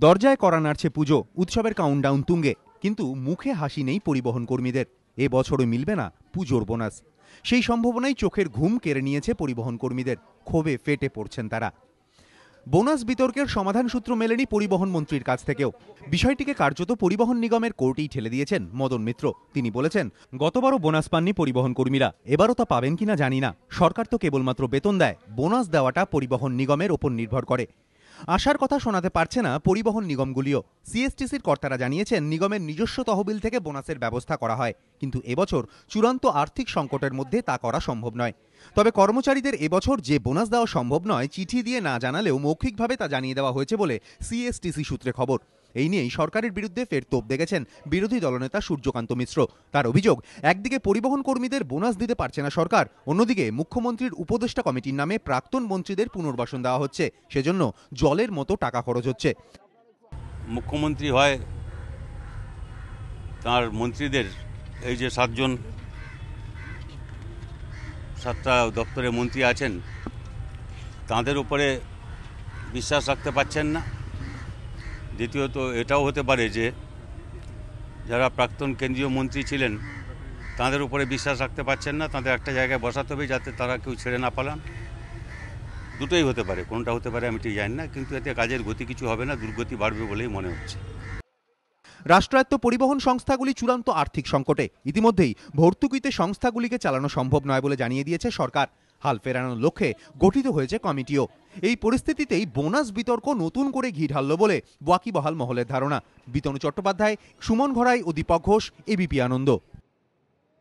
দরজায় কড়া নাড়ছে পুজো, উৎসবের কাউন্টডাউন তুঙ্গে, কিন্তু মুখে হাসি নেই পরিবহন কর্মীদের। এবছরও মিলবে না পুজোর বোনাস। সেই সম্ভাবনাই চোখের ঘুম কেড়ে নিয়েছে পরিবহন কর্মীদের। ক্ষোভে ফেটে পড়ছেন তারা। বোনাস বিতর্কের সমাধান সূত্র মেলেনি পরিবহন মন্ত্রীর কাছ থেকেও। বিষয়টিকে কার্যত পরিবহন নিগমের কোর্টেই ঠেলে দিয়েছেন মদন মিত্র। তিনি বলেছেন, গতবারও বোনাস পাননি পরিবহন কর্মীরা, এবারও তা পাবেন কিনা জানি না। সরকার তো কেবলমাত্র বেতন দেয়, বোনাস দেওয়াটা পরিবহন নিগমের ওপর নির্ভর করে। আশার কথা শোনাতে পারছে না পরিবহন নিগমগুলিও। সিএসটিসির কর্তারা জানিয়েছেন, নিগমের নিজস্ব তহবিল থেকে বোনাসের ব্যবস্থা করা হয়, কিন্তু এবছর চূড়ান্ত আর্থিক সংকটের মধ্যে তা করা সম্ভব নয়। তবে কর্মচারীদের এবছর যে বোনাস দেওয়া সম্ভব নয়, চিঠি দিয়ে না জানালেও মৌখিকভাবে তা জানিয়ে দেওয়া হয়েছে বলে সিএসটিসি সূত্রে খবর। এই নিয়েই সরকারের বিরুদ্ধে ফের তোপ দেখেছেন বিরোধী দলনেতা সূর্যকান্ত মিশ্র। তার অভিযোগ, একদিকে পরিবহন কর্মীদের বোনাস দিতে পারছে না সরকার, অন্যদিকে মুখ্যমন্ত্রীর উপদেষ্টা কমিটির নামে প্রাক্তন মন্ত্রীদের পুনর্বাসন দেওয়া হচ্ছে, সেজন্য জলের মতো টাকা খরচ হচ্ছে। মুখ্যমন্ত্রী হয় তার মন্ত্রীদের, এই যে সাতটা দপ্তরে মন্ত্রী আছেন, তাদের উপরে বিশ্বাস রাখতে পারছেন না। দ্বিতীয়ত এটাও হতে পারে যে যারা প্রাক্তন কেন্দ্রীয় মন্ত্রী ছিলেন তাদের উপরে বিশ্বাস রাখতে পারছেন না, তাদের একটা জায়গায় বসাতে হবে যাতে তারা কেউ ছেড়ে না পালান। দুটোই হতে পারে, কোনটা হতে পারে আমি ঠিক জানি না, কিন্তু এতে কাজের গতি কিছু হবে না, দুর্গতি বাড়বে বলেই মনে হচ্ছে। রাষ্ট্রায়ত্ত পরিবহন সংস্থাগুলি চূড়ান্ত আর্থিক সংকটে। ইতিমধ্যেই ভর্তুকিতে সংস্থাগুলিকে চালানো সম্ভব নয় বলে জানিয়ে দিয়েছে সরকার। হাল ফেরানোর লক্ষ্যে গঠিত হয়েছে কমিটিও। এই পরিস্থিতিতেই বোনাস বিতর্ক নতুন করে ঘি ঢালল বলে ওয়াকিবহাল মহলের ধারণা। বিতনু চট্টোপাধ্যায়, সুমন ঘরাই ও দীপক ঘোষ, এবিপি আনন্দ।